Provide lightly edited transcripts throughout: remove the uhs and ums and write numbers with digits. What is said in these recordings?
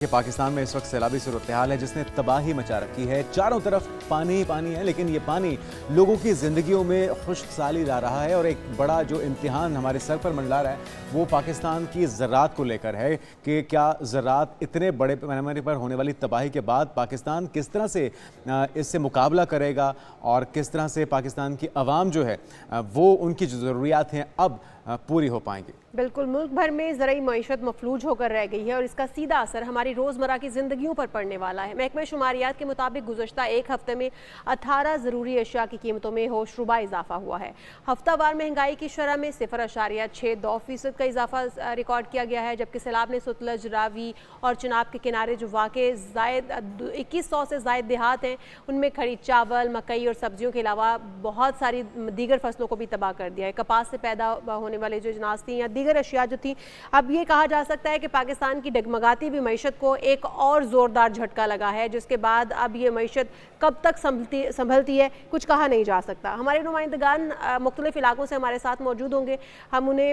कि पाकिस्तान में इस वक्त सैलाबी सूरत हाल है जिसने तबाही मचा रखी है। चारों तरफ पानी ही पानी है, लेकिन ये पानी लोगों की ज़िंदगियों में खुशहाली ला रहा है। और एक बड़ा जो इम्तिहान हमारे सर पर मंडला रहा है वो पाकिस्तान की ज़राअत को लेकर है कि क्या ज़राअत इतने बड़े पैमाने पर होने वाली तबाही के बाद पाकिस्तान किस तरह से इससे मुकाबला करेगा और किस तरह से पाकिस्तान की आवाम जो है वो उनकी जो ज़रूरियात हैं अब पूरी हो पाएंगी। बिल्कुल, मुल्क भर में ज़राई मईशत मफलूज होकर रह गई है और इसका सीधा असर हमारी रोज़मर्रा की ज़िंदगियों पर पड़ने वाला है। महकमा शुमारियात के मुताबिक गुज़श्ता एक हफ्ते में 18 ज़रूरी अशिया की कीमतों में होशरुबा इजाफा हुआ है। हफ्तावार महंगाई की शरह में 0.62% का इजाफा रिकॉर्ड किया गया है, जबकि सैलाब ने सतलज, रावी और चिनाब के किनारे जो वाक़े ज़ायद 2100 से ज़ायद देहात हैं उनमें खड़ी चावल, मकई और सब्जियों के अलावा बहुत सारी दीगर फसलों को भी तबाह कर दिया है। कपास से पैदा होने वाले जो अजनास थी या दीगर अशिया जो थी, अब ये कहा जा सकता है कि पाकिस्तान की डगमगाती हुई मईशत को एक और ज़ोरदार झटका लगा है, जिसके बाद अब ये मईशत कब तक संभलती है कुछ कहा नहीं जा सकता। हमारे नुमाइंदगान मुख्तलिफ इलाकों से हमारे साथ मौजूद होंगे, हम उन्हें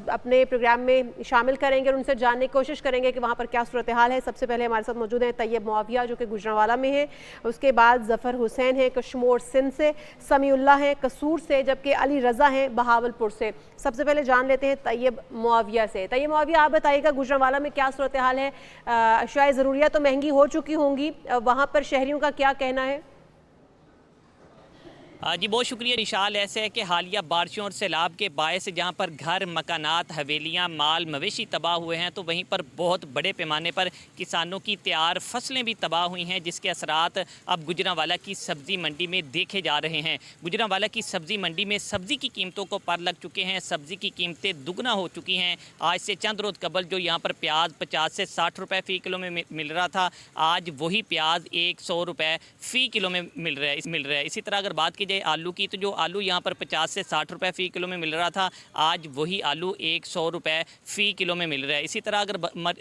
अपने प्रोग्राम में शामिल करेंगे और उनसे जानने की कोशिश करेंगे कि वहाँ पर क्या सूरत हाल है। सबसे पहले हमारे साथ मौजूद हैं तैयब मुआविया जो कि गुजरांवाला में है, उसके बाद ज़फ़र हुसैन है कशमोर सिंध से, समीउल्लाह हैं कसूर से, जबकि अली रज़ा हैं बहावलपुर से। सबसे पहले जान लेते हैं तैयब मुआविया से। तैयब मुआविया, आप बताइएगा गुजरांवाला में क्या सूरत हाल है? अशियाए ज़रूरिया तो महंगी हो चुकी होंगी, वहाँ पर शहरियों का क्या कहना है? जी बहुत शुक्रिया निशाल। ऐसे है कि हालिया बारिशों और सैलाब के बायस जहाँ पर घर, मकानात, हवेलियाँ, माल मवेशी तबाह हुए हैं, तो वहीं पर बहुत बड़े पैमाने पर किसानों की तैयार फसलें भी तबाह हुई हैं, जिसके असरात अब गुजरांवाला की सब्ज़ी मंडी में देखे जा रहे हैं। गुजरांवाला की सब्ज़ी मंडी में सब्ज़ी की कीमतों को पर लग चुके हैं। सब्ज़ी की कीमतें दुगना हो चुकी हैं। आज से चंद रोज़ कबल जो यहाँ पर प्याज 50 से 60 रुपये फ़ी किलो में मिल रहा था, आज वही प्याज 100 रुपये फ़ी किलो में मिल रहा है। इसी तरह अगर बात की जाए आलू की, तो जो आलू यहाँ पर 50 से 60 रुपये फ़ी किलो में मिल रहा था, आज वही आलू 100 रुपये फ़ी किलो में मिल रहा है। इसी तरह अगर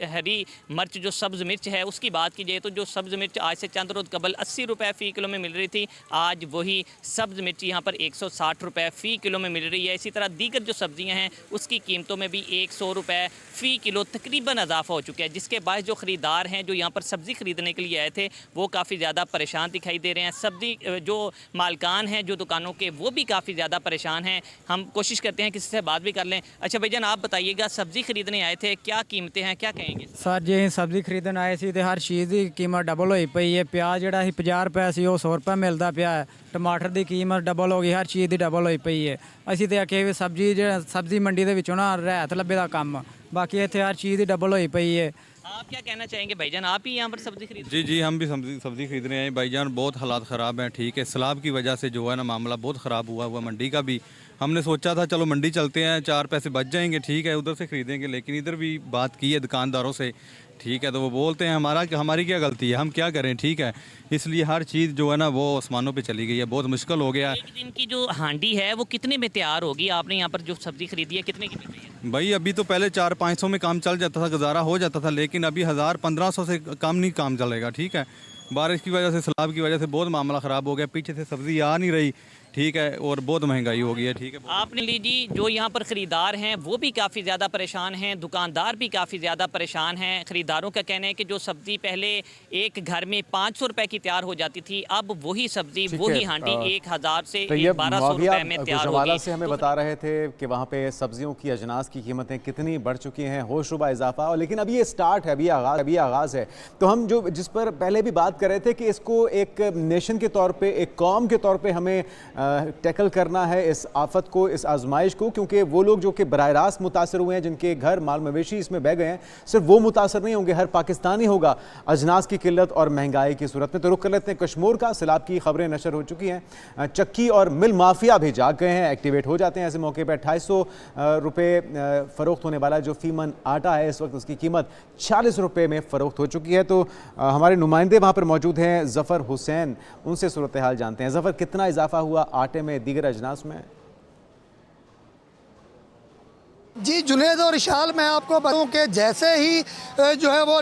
हरी मिर्च जो सब्ज़ मिर्च है उसकी बात की जाए, तो जो सब्ज़ मिर्च आज से चंद रोज़ कबल 80 रुपये फ़ी किलो में मिल रही थी, आज वही सब्ज़ मिर्च यहाँ पर 160 रुपये फ़ी किलो में मिल रही है। इसी तरह दीगर जो सब्ज़ियाँ हैं उसकी कीमतों में भी 100 रुपये फ़ी किलो तकरीबन इजाफा हो चुका है, जिसके बायस जो ख़रीदार हैं जो यहाँ पर सब्ज़ी ख़रीदने के लिए आए थे वो काफ़ी ज़्यादा परेशान दिखाई दे रहे हैं। सब्ज़ी जो मालकान हैं जो दुकानों के, वो भी काफ़ी ज़्यादा परेशान हैं। हम कोशिश करते हैं किसी से बात भी कर लें। अच्छा भाईजान, आप बताइएगा, सब्ज़ी खरीदने आए थे, क्या कीमतें हैं, क्या कहेंगे? सर जी सब्जी खरीदन आए थे, हर चीज़ की कीमत डबल हुई पई है। प्याज जो 50 रुपये से 100 रुपये मिलता पाया है। टमाटर की कीमत डबल हो गई, हर चीज़ की डबल हुई पई है। असीं तो आखे सब्जी मंडी के विचों ना रहत लब्भे दा काम, बाकी इत्थे हर चीज़ की डबल हुई पई है। आप क्या कहना चाहेंगे भाईजान, आप ही यहाँ पर सब्ज़ी खरीद? जी हम भी सब्ज़ी खरीद रहे हैं भाईजान। बहुत हालात ख़राब हैं, ठीक है। सैलाब की वजह से जो है ना मामला बहुत ख़राब हुआ मंडी का भी। हमने सोचा था चलो मंडी चलते हैं, 4 पैसे बच जाएंगे, ठीक है, उधर से ख़रीदेंगे, लेकिन इधर भी बात की है दुकानदारों से, ठीक है, तो वो बोलते हैं हमारी क्या गलती है, हम क्या करें, ठीक है। इसलिए हर चीज़ जो है ना वो आसमानों पे चली गई है, बहुत मुश्किल हो गया। एक दिन की जो हांडी है वो कितने में तैयार होगी? आपने यहाँ पर जो सब्ज़ी खरीदी है कितने की बिक रही है? भाई अभी तो पहले 400-500 में काम चल जाता था, गुजारा हो जाता था, लेकिन अभी 1000-1500 से कम नहीं काम चलेगा, ठीक है। बारिश की वजह से, सैलाब की वजह से बहुत मामला ख़राब हो गया, पीछे से सब्ज़ी आ नहीं रही, ठीक है, और बहुत महंगाई हो गई है, ठीक है। आपने लीजिए जो यहाँ पर ख़रीदार हैं वो भी काफ़ी ज़्यादा परेशान हैं, दुकानदार भी काफ़ी ज़्यादा परेशान हैं। ख़रीदारों का कहना है कि जो सब्ज़ी पहले एक घर में 500 रुपये की तैयार हो जाती थी, अब वही सब्ज़ी वही हांडी 1000 से 1200 रुपये में तैयार होगी। से हमें बता रहे थे कि वहाँ पे सब्जियों की अजनास की कीमतें कितनी बढ़ चुकी हैं, होशरुबा इजाफा। लेकिन अभी ये स्टार्ट है, अभी आगाज़ है, तो हम जिस पर पहले भी बात कर रहे थे कि इसको एक नेशन के तौर पर, एक कौम के तौर पर हमें टैकल करना है इस आफत को, इस आजमाइश को, क्योंकि वो लोग जो कि बराह रास्त मुतासर हुए हैं, जिनके घर माल मवेशी इसमें बह गए हैं, सिर्फ वो मुतासर नहीं होंगे, हर पाकिस्तानी होगा अजनास की किल्लत और महंगाई की सूरत में। तो रुक कर लेते हैं कश्मीर का। सैलाब की खबरें नशर हो चुकी हैं, चक्की और मिल माफिया भी जाग गए हैं, एक्टिवेट हो जाते हैं। ऐसे मौके पर 250 रुपये फ़रोख्त होने वाला जो फीमन आटा है इस वक्त उसकी कीमत 40 रुपये में फ़रोख्त हो चुकी है। तो हमारे नुमाइंदे वहाँ पर मौजूद हैं, ज़फ़र हुसैन, उनसे सूरत हाल जानते हैं। ज़फ़र, कितना इजाफा हुआ आटे में, दीगर अजनास में? जी जुनेद और इशाल, मैं आपको बताऊं कि जैसे ही जो है वो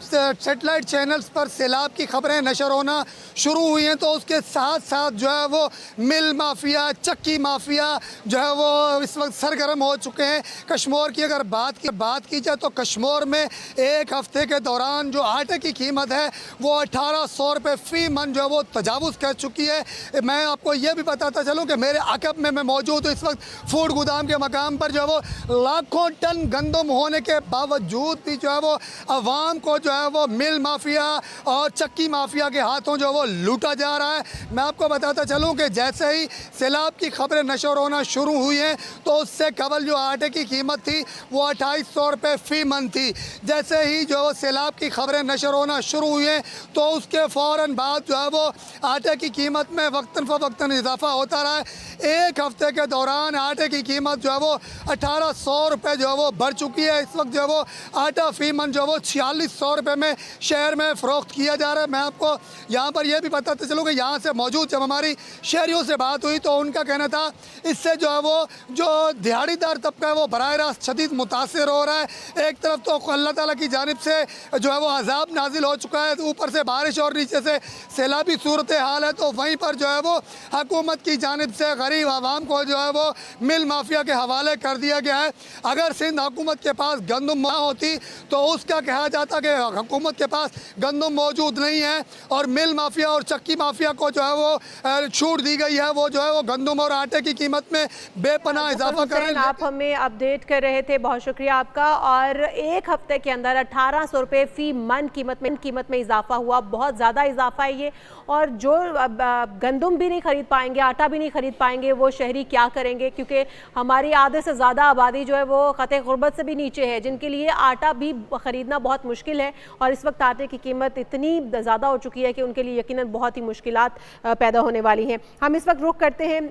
सेटेलाइट चैनल्स पर सैलाब की खबरें नशर होना शुरू हुई हैं तो उसके साथ साथ जो है वो मिल माफिया, चक्की माफिया जो है वो इस वक्त सरगर्म हो चुके हैं। कश्मीर की अगर बात की जाए तो कश्मीर में एक हफ्ते के दौरान जो आटे की कीमत है वो 1800 रुपये फ़ी मन जो है वो तजावुज़ कर चुकी है। मैं आपको ये भी बताता चलूँ कि मेरे अकब में मैं मौजूद हूँ इस वक्त फूड गोदाम के मकाम पर, जो है वो लाखों टन गंदम होने के बावजूद भी जो है वो अवाम को जो है वो मिल माफिया और चक्की माफिया के हाथों जो वो लूटा जा रहा है। मैं आपको बताता चलूं कि जैसे ही सैलाब की खबरें नशर होना शुरू हुई हैं तो उससे कबल जो आटे की कीमत थी वो 2800 रुपये फ़ी मन थी। जैसे ही जो सैलाब की खबरें नशर होना शुरू हुई हैं तो उसके फ़ौरन बाद जो है वो आटे की कीमत में वक्तन फ़वक्तन इजाफा होता रहा है। एक हफ्ते के दौरान आटे की कीमत जो है वो 1800 रुपये जो है वो बढ़ चुकी है। इस वक्त जो है वो आटा फ़ी मन जो है वो 4600 रुपये में शहर में फ़रोख्त किया जा रहा है। मैं आपको यहाँ पर यह भी बताते चलूँ कि यहाँ से मौजूद जब हमारी शहरियों से बात हुई तो उनका कहना था इससे जो है वो जो दिहाड़ीदार तबका है वो बराह रास्त शदीद मुतासर हो रहा है। एक तरफ तो अल्लाह ताला की जानिब से जो है वो अजाब नाजिल हो चुका है, तो ऊपर से बारिश और नीचे से सैलाबी सूरत हाल है, तो वहीं पर जो है वो हुकूमत की जानिब से गरीब आवाम को जो है वो मिल माफिया के हवाले कर दिया गया है। अगर सिंध हुकूमत के पास गंदम ना होती तो उसका कहा जाता कि हुकूमत के पास गंदम मौजूद नहीं है और मिल माफिया और चक्की माफिया को जो है वो छूट दी गई है, वो जो है वो गंदम और आटे की कीमत में बेपनाह इजाफा कर रहे हैं। आप हमें अपडेट कर रहे थे, बहुत शुक्रिया आपका। और एक हफ्ते के अंदर 1800 रुपये फ़ी मन कीमत में इजाफा हुआ, बहुत ज़्यादा इजाफा है ये। और जो गंदम भी नहीं खरीद पाएंगे, आटा भी नहीं खरीद पाएंगे, वो शहरी क्या करेंगे? क्योंकि हमारी आधे से ज़्यादा आबादी जो है वो ख़ते गुर्बत से भी नीचे है, जिनके लिए आटा भी ख़रीदना बहुत मुश्किल है। और इस वक्त आटे की कीमत इतनी ज़्यादा हो चुकी है कि उनके लिए यकीनन बहुत ही मुश्किलात पैदा होने वाली हैं। हम इस वक्त रुख करते हैं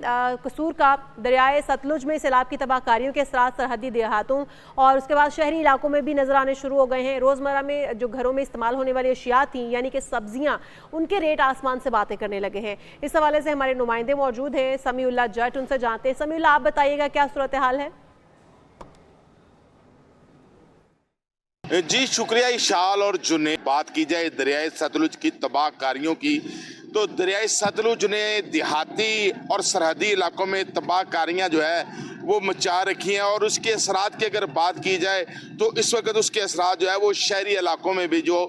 कसूर का। दरियाए सतलुज में सैलाब की तबाहकारियों के असरात सरहदी देहातों और उसके बाद शहरी इलाकों में भी नजर आने शुरू हो गए हैं। रोज़मर्रा में जो घरों में इस्तेमाल होने वाली अशिया थी, यानी कि सब्जियां, उनके रेट आसमान से बातें करने लगे हैं। इस हवाले से हमारे नुमाइंदे मौजूद हैं, समीउल्लाह जट, उनसे जानते हैं। समीउल्लाह, आप बताइएगा क्या सूरत हाल है? जी शुक्रिया इशाल और जुनेद। बात की जाए दरियाए सतलुज की तबाहकारियों की तो दरियाए सतलुज ने देहाती और सरहदी इलाकों में तबाहकारियाँ जो है वो मचा रखी हैं। और उसके असरात की अगर बात की जाए तो इस वक्त उसके असरात जो है वो शहरी इलाकों में भी जो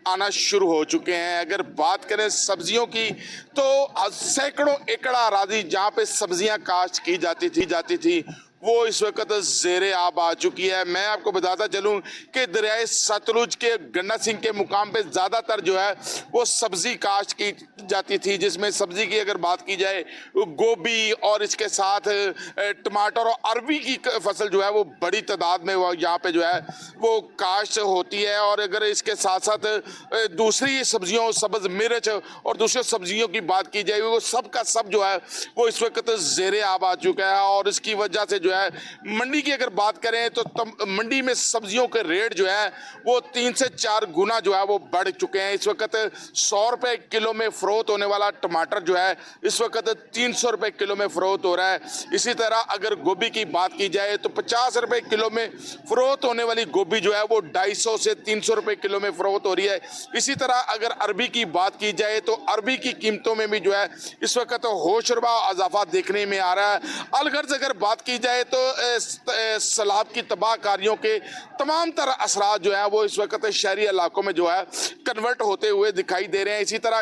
आना शुरू हो चुके हैं। अगर बात करें सब्जियों की तो सैकड़ों एकड़ अराजी जहाँ पे सब्जियाँ काश्त की जाती थी वो इस वक्त ज़ेरे आब आ चुकी है। मैं आपको बताता चलूँ कि दरियाए सतलुज के गन्ना सिंह के मुकाम पे ज़्यादातर जो है वो सब्ज़ी काश्त की जाती थी, जिसमें सब्ज़ी की अगर बात की जाए गोभी और इसके साथ टमाटर और अरबी की फसल जो है वो बड़ी तादाद में यहाँ पे जो है वो काश्त होती है। और अगर इसके साथ साथ दूसरी सब्जियों, सब्ज़ मिर्च और दूसरी सब्जियों की बात की जाए वो सब का सब जो है वो इस वक्त ज़ेरे आब आ चुका है। और इसकी वजह से जो है मंडी की अगर बात करें तो मंडी में सब्जियों के रेट जो है वो 3 से 4 गुना जो है वो बढ़ चुके हैं। इस वक्त 100 रुपए किलो में फरोख्त होने वाला टमाटर जो है इस वक्त 300 रुपए किलो में फरोख्त हो रहा है। इसी तरह अगर गोभी की बात की जाए तो 50 रुपए किलो में फरोख्त होने वाली गोभी जो है वो 250 से 300 रुपए किलो में फरोख्त हो रही है। इसी तरह अगर अरबी की बात की जाए तो अरबी की कीमतों में भी जो है इस वक्त होशरुबा इजाफा देखने में आ रहा है। अलगर्ज अगर बात की जाए तो सैलाब की तबाहकारियों के तमाम तरह असरात जो है वो इस वक्त शहरी इलाकों में जो है कन्वर्ट होते हुए दिखाई दे रहे हैं। इसी तरह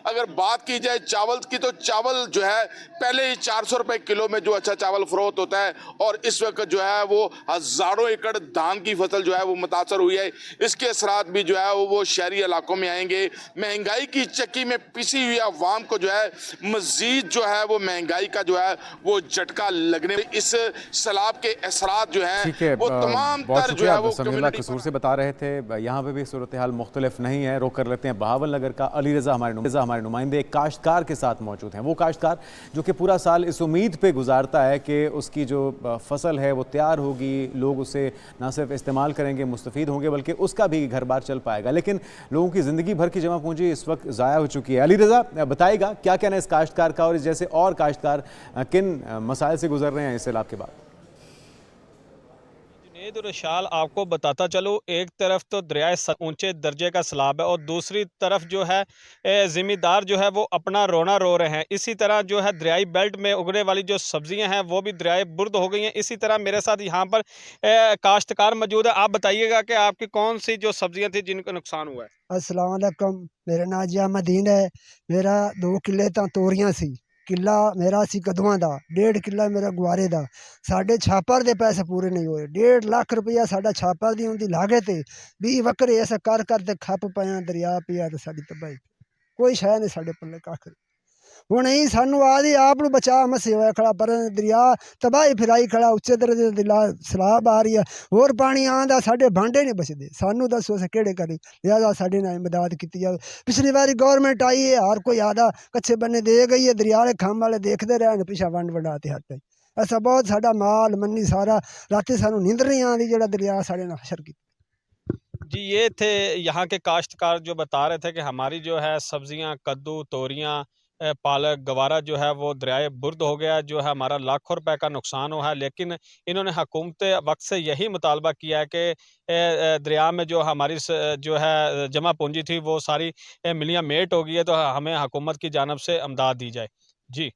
अगर बात की जाए चावल की तो चावल जो है पहले ही 400 रुपए किलो में जो अच्छा चावल फरोख्त होता है और इस वक्त जो है वो हजारों एकड़ धान की फसल जो है वो मुतासर हुई है। इसके असरात भी जो है वो शहरी इलाकों में आएंगे। महंगाई की चक्की में पिसी हुई अवाम को जो है मजीद जो है वो महंगाई का जो है वो झटका लगने, इस सैलाब के असरात जो हैं वो तमाम तर जो है वो समीउल्लाह कसूर से बता रहे थे। यहाँ पे भी सूरत हाल मुख्तलिफ नहीं है। रोक कर लेते हैं बहावल नगर का। अली रज़ा हमारे नुमाइंदे एक काश्तकार के साथ मौजूद हैं। वो काश्तकार जो कि पूरा साल इस उम्मीद पे गुजारता है कि उसकी जो फसल है वो तैयार होगी, लोग उसे ना सिर्फ इस्तेमाल करेंगे, मुस्तफ़ीद होंगे, बल्कि उसका भी घर बार चल पाएगा। लेकिन लोगों की ज़िंदगी भर की जमा पूंजी इस वक्त ज़ाया हो चुकी है। अली रज़ा बताइएगा क्या कहना है इस काश्तकार का और इस जैसे और काश्तकार किन मसाइल से गुजर रहे हैं इस सैलाब के बाद? सईद और विशाल, आपको बताता चलूँ, एक तरफ तो दरियाए ऊंचे दर्जे का सैलाब है और दूसरी तरफ जो है ज़िम्मेदार जो है वो अपना रोना रो रहे हैं। इसी तरह जो है दरियाई बेल्ट में उगने वाली जो सब्जियां हैं वो भी दरियाए बुर्द हो गई हैं। इसी तरह मेरे साथ यहाँ पर काश्तकार मौजूद है। आप बताइएगा कि आपकी कौन सी जो सब्जियां थी जिनका नुकसान हुआ है। अस्सलाम वालेकुम, मेरा नाम जियामुद्दीन है। मेरा 2 किले ਤਾਂ ਤੋਰੀਆਂ ਸੀ, किला मेरा ਸੀ कद्दूआं ਦਾ, 1.5 किला मेरा ਗੁਆਰੇ ਦਾ। ਸਾਡੇ ਛਾਪਰ ਦੇ ਪੈਸੇ ਪੂਰੇ ਨਹੀਂ ਹੋਏ। 1.5 ਲੱਖ ਰੁਪਇਆ ਸਾਡਾ ਛਾਪਰ ਦੀ ਹੁੰਦੀ ਲਾਗਤ ਹੈ। 20 ਵੱਕਰੇ ਐਸਾ ਕਰ ਤੇ ਖੱਪ ਪਿਆ, ਦਰਿਆ ਪਿਆ ਤੇ ਸਾਡੀ ਤਬਾਹੀ। ਕੋਈ ਸ਼ੈ ਨਹੀਂ ਸਾਡੇ ਪੱਲੇ ਕੱਖ। ਹੁਣ ਅਸੀਂ ਸਾਨੂੰ ਆਦੀ ਆਪ ਨੂੰ ਬਚਾ ਮਸੇ ਹੋਇਆ ਖੜਾ, ਪਰ ਦਰਿਆ ਤਬਾਹੀ ਫਿਰਾਈ ਖੜਾ। ਉੱਚੇ ਦਰਜੇ ਦੇ ਸਲਾਬ ਆ ਰਹੀ ਹੈ, ਹੋਰ ਪਾਣੀ ਆਉਂਦਾ, ਸਾਡੇ ਭਾਂਡੇ ਨਹੀਂ ਬਚਦੇ। ਸਾਨੂੰ ਦੱਸੋ ਅਸੀਂ ਕਿਹੜੇ ਕਰੀ, ਲਿਹਾਜ਼ਾ ਸਾਡੇ ਨਾਲ ਮਦਦ ਕੀਤੀ ਜਾਵੇ। ਪਿਛਲੀ ਵਾਰੀ ਗੌਰਮੈਂਟ ਆਈ है, हर कोई आधा कच्चे बन्ने दे गई है। दरिया वाले खम वाले देखते रहे, पिछा वंड वंडाते हट। ऐसा बहुत साडा माल मन्नी सारा राती सानू नींद नहीं आती, जो दरिया साढ़े नाल हशर की। जी, ये थे यहाँ के काश्तकार जो बता रहे थे कि हमारी जो है सब्जियां, कद्दू, तोरियां, पालक, गवारा जो है वो दरियाए बुर्द हो गया, जो है हमारा लाखों रुपए का नुकसान हुआ है। लेकिन इन्होंने हुकूमत वक्त से यही मुतालबा किया है कि दरिया में जो हमारी जो है जमा पूंजी थी वो सारी मिलियाँ मेट हो गई है, तो हमें हुकूमत की जानब से अमदाद दी जाए। जी।